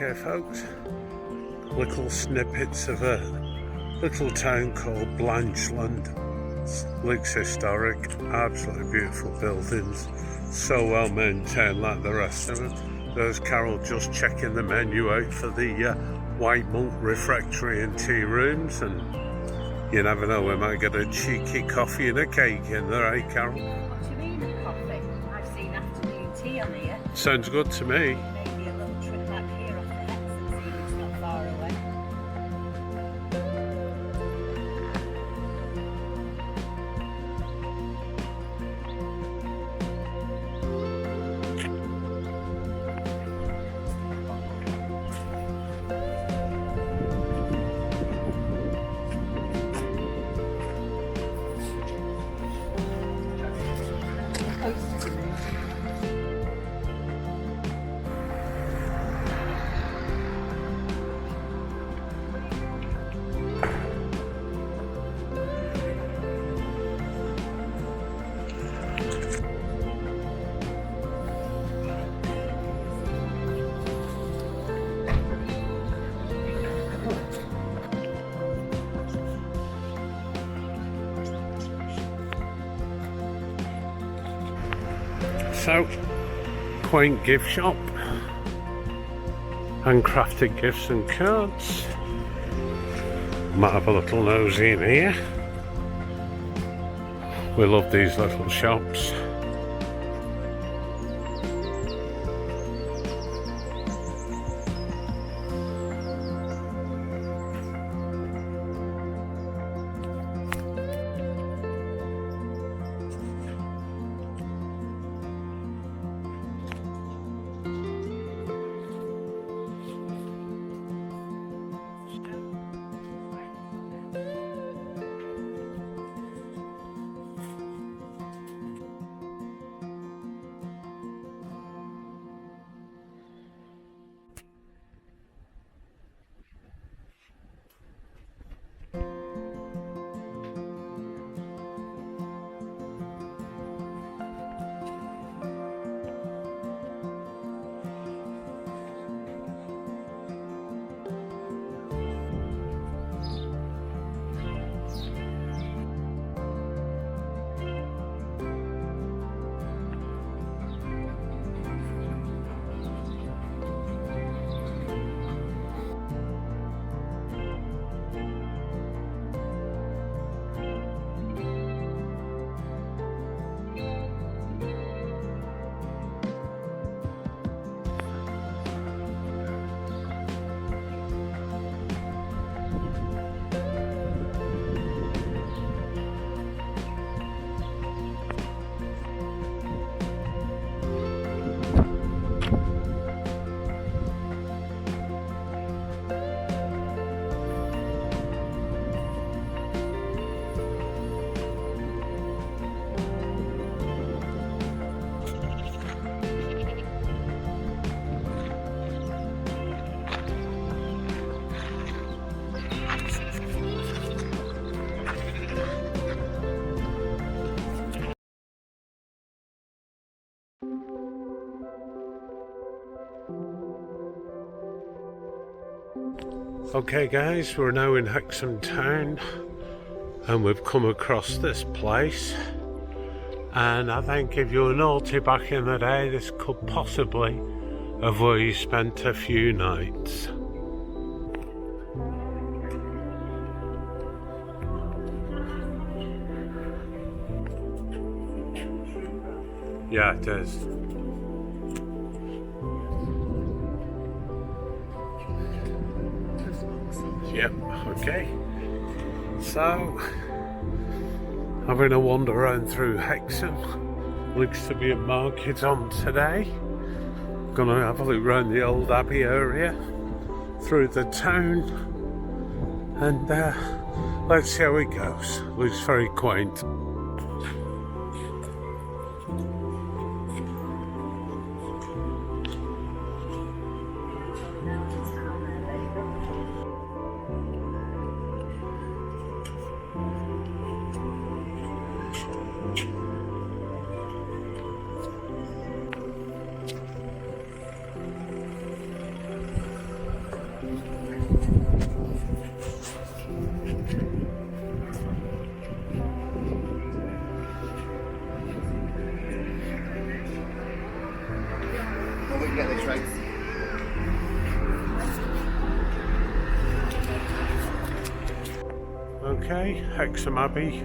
here, folks. Little snippets of a little town called Blanchland. Looks historic, absolutely beautiful buildings, so well maintained like the rest of them. There's Carol just checking the menu out for the White Monk refectory and tea rooms, and you never know, we might get a cheeky coffee and a cake in there, eh Carol? What do you mean a coffee? I've seen afternoon tea on here. Sounds good to me. Maybe a little trip back here off the Hexham, see if it's not far away. So, quaint gift shop, handcrafted gifts and cards. Might have a little nosy in here. We love these little shops. Okay guys, we're now in Hexham town and we've come across this place, and I think if you were naughty back in the day, this could possibly have where you spent a few nights. Yeah, it is. Yep, okay. So, having a wander around through Hexham. Looks to be a market on today. Gonna have a look around the old Abbey area, through the town, and let's see how it goes. Looks very quaint. Okay, Hexham Abbey.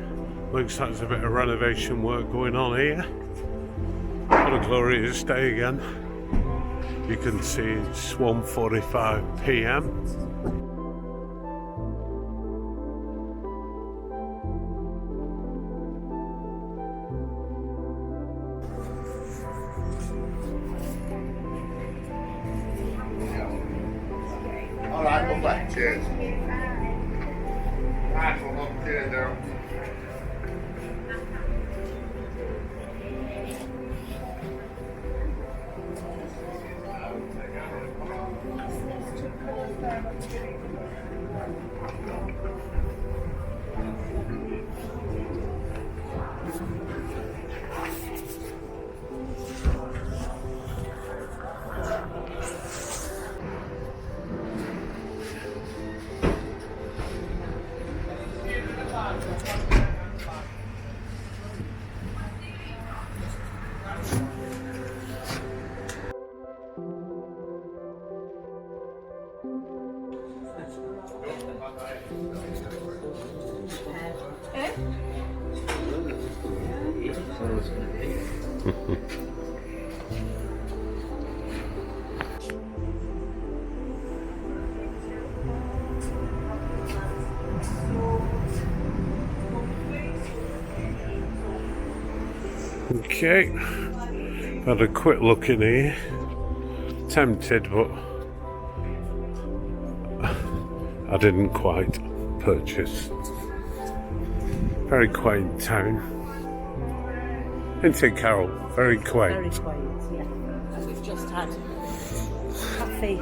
Looks like there's a bit of renovation work going on here. What a glorious day again. You can see it's 1:45 p.m. All right, come back. Cheers. Nice one, love. Cheers, Daryl. Okay, had a quick look in here. Tempted, but I didn't quite purchase. Very quaint town. Isn't it, Carol? Very quaint. Very quaint, yeah. And we've just had coffee,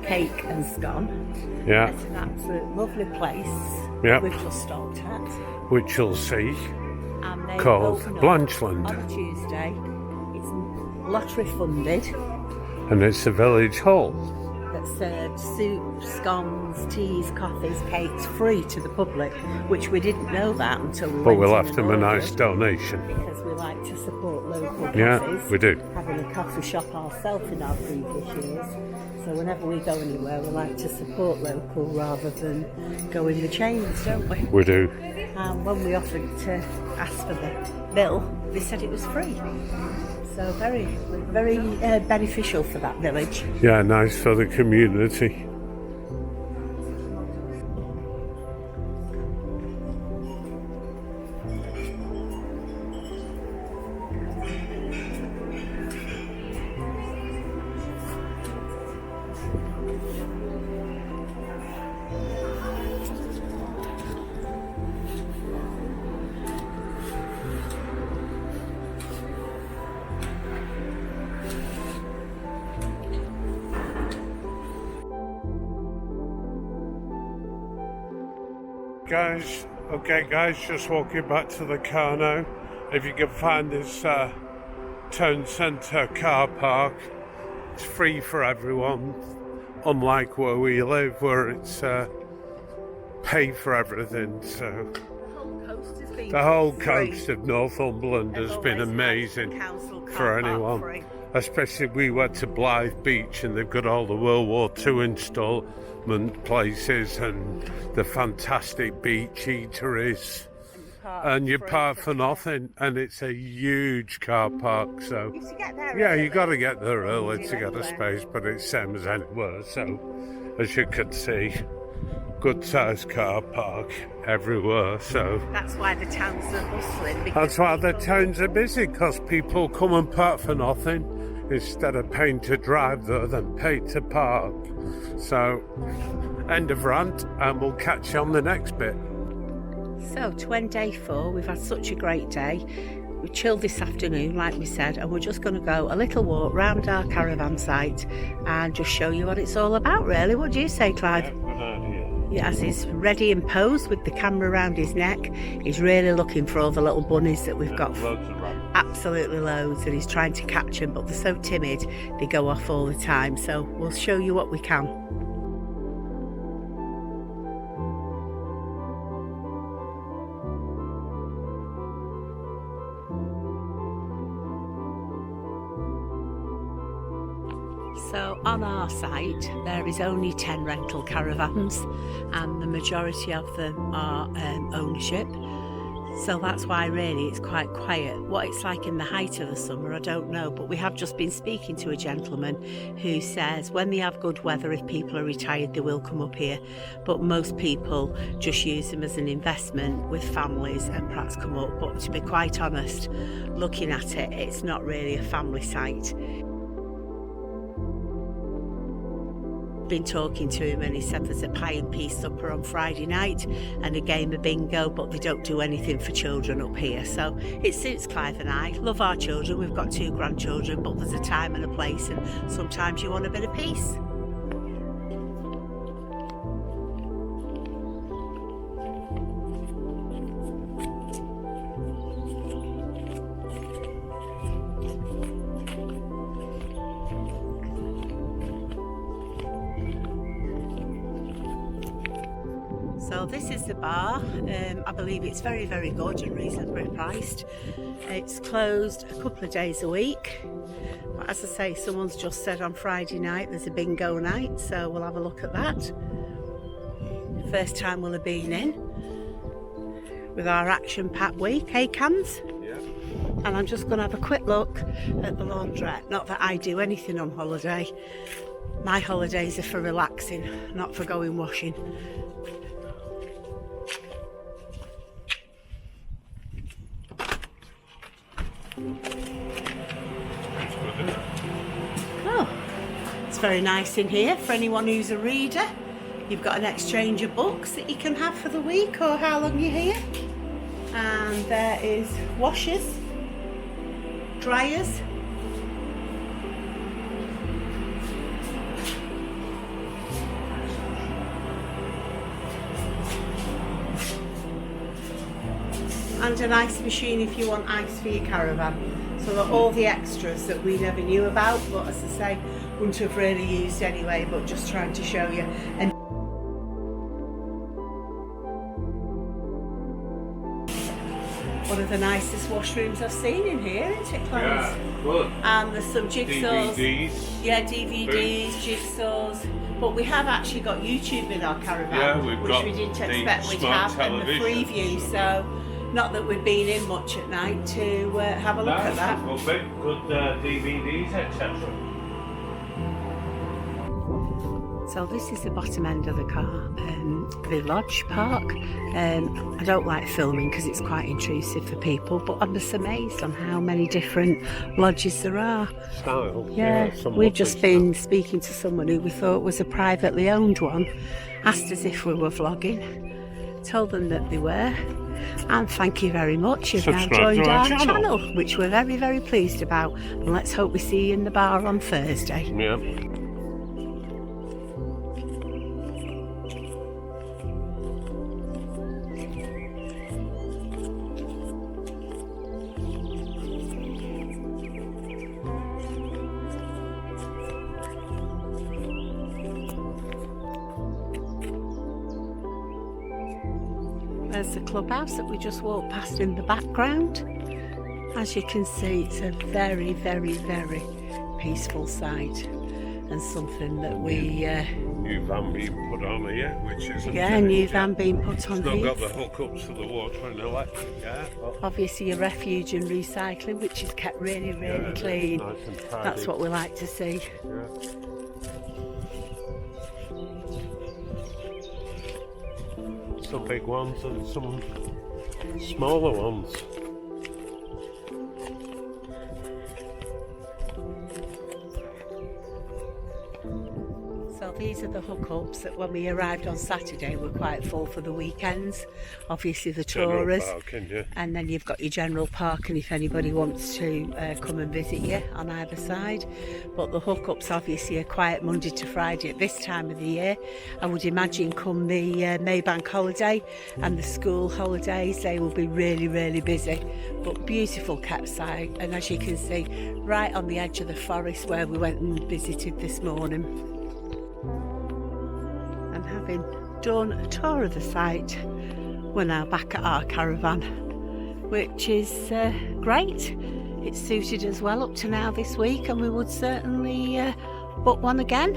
cake and scone. Yeah. It's an absolute lovely place. Yeah. We've just stopped at. Which you'll see. And they Called open up Blanchland. on a Tuesday. It's lottery funded. And it's a village hall. That served soup, scones, teas, coffees, cakes free to the public, which we didn't know that until we But went we'll in have and them a nice ordered, donation. because we like to support local Yeah, coffees. we do. Having a coffee shop ourselves in our previous years, so whenever we go anywhere, we like to support local rather than go in the chains, don't we? We do. And when we offered to ask for the bill, they said it was free. So very, very beneficial for that village. Yeah, nice for the community. Guys, just walking back to the car now. If you can find this town centre car park, it's free for everyone, unlike where we live where it's pay for everything. So the whole coast of Northumberland has been amazing for anyone, especially we went to Blythe Beach and they've got all the World War II installment places and the fantastic beach eateries, and you park for nothing, and it's a huge car park. So yeah, you got to get there early to get a space, but it's same as anywhere. So as you can see, good sized car park everywhere. So that's why the towns are bustling. That's why the towns are busy, because people come and park for nothing instead of paying to drive there, then pay to park. So end of rant, and we'll catch you on the next bit. So to end day 4, we've had such a great day. We chilled this afternoon, like we said, and we're just going to go a little walk round our caravan site and just show you what it's all about, really. What do you say, Clive? Yeah, good idea. Yes, he's ready and posed with the camera around his neck. He's really looking for all the little bunnies that we've got. Loads of rabbits. Absolutely loads, and he's trying to catch them, but they're so timid, they go off all the time. So we'll show you what we can. So on our site there is only 10 rental caravans and the majority of them are ownership. So that's why really it's quite quiet. What it's like in the height of the summer, I don't know, but we have just been speaking to a gentleman who says when they have good weather, if people are retired, they will come up here. But most people just use them as an investment with families and perhaps come up. But to be quite honest, looking at it, it's not really a family site. Been talking to him and he said there's a pie and peas supper on Friday night and a game of bingo, but they don't do anything for children up here. So it suits Clive and I. Love our children, we've got 2 grandchildren, but there's a time and a place and sometimes you want a bit of peace. So this is the bar. I believe it's very, very good and reasonably priced. It's closed a couple of days a week. But as I say, someone's just said on Friday night there's a bingo night, so we'll have a look at that. First time we'll have been in with our action-packed week, hey Cams? Yeah. And I'm just going to have a quick look at the laundrette. Not that I do anything on holiday. My holidays are for relaxing, not for going washing. Oh, it's very nice in here for anyone who's a reader. You've got an exchange of books that you can have for the week or how long you're here. And there is washers, dryers, and an ice machine if you want ice for your caravan. So that all the extras that we never knew about, but as I say, wouldn't have really used anyway, but just trying to show you. And one of the nicest washrooms I've seen in here, isn't it, Clarence? Yeah, good. And there's some jigsaws. DVDs. Yeah, DVDs, jigsaws. But we have actually got YouTube in our caravan, Yeah, we've which got we didn't the expect we'd smart have, and the television. free view. So, not that we've been in much at night to have a look at that. Good DVDs, etc. So this is the bottom end of the car, the lodge park. I don't like filming because it's quite intrusive for people, but I'm just amazed on how many different lodges there are. Style. Yeah, we've just been speaking to someone who we thought was a privately owned one, asked us if we were vlogging, told them that they were, and thank you very much, you've now joined our channel, which we're very, very pleased about, and let's hope we see you in the bar on Thursday. Yeah. There's the clubhouse that we just walked past in the background. As you can see, it's a very, very, very peaceful site and something that we... New van being put on here, which is... Yeah, new van being put on Still here. got the hookups for the water and electric, yeah. Obviously a refuge and recycling, which is kept really, really clean. Nice and tidy. That's what we like to see. Yeah. Some big ones and some smaller ones. So these are the hookups that when we arrived on Saturday were quite full for the weekends. Obviously the General tourists. parking, yeah. And then you've got your general parking if anybody wants to come and visit you on either side. But the hookups obviously are quiet Monday to Friday at this time of the year. I would imagine come the Maybank holiday and the school holidays, they will be really, really busy. But beautiful kept site, and as you can see, right on the edge of the forest where we went and visited this morning. And having done a tour of the site, we're now back at our caravan, which is great. It's suited us well up to now this week, and we would certainly book one again.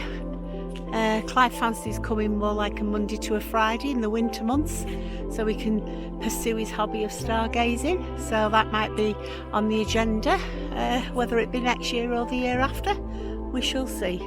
Clive fancies coming more like a Monday to a Friday in the winter months, so we can pursue his hobby of stargazing. So that might be on the agenda, whether it be next year or the year after, we shall see.